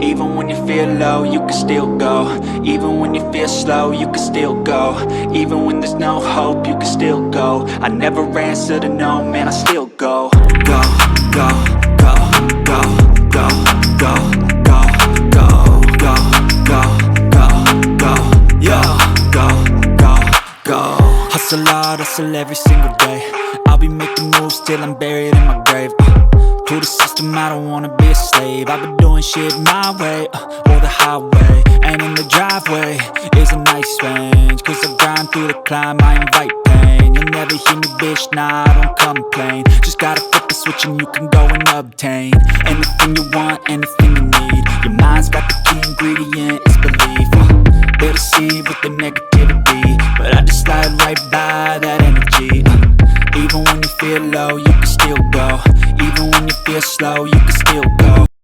Even when you feel low, you can still go. Even when you feel slow, you can still go. Even when there's no hope, you can still go. I never answer to no, man, I still go. Go, go, go, go, go, go, go, go, go, go, go, go, yo, go, go, go. Hustle hard, hustle every single day. I'll be making moves till I'm buried in my grave. To the system, I don't wanna be a slave. I've been doing shit my way, or the highway. And in the driveway is a nice range. Cause I grind through the climb, I invite pain. You'll never hear me, bitch, nah, I don't complain. Just gotta flip the switch and you can go and obtain anything you want, anything you need. Your mind's got the key ingredient, it's belief. They deceive with the negativity, but I just slide right by that energy. Even when you feel low, you can still go. Even when you feel slow, you can still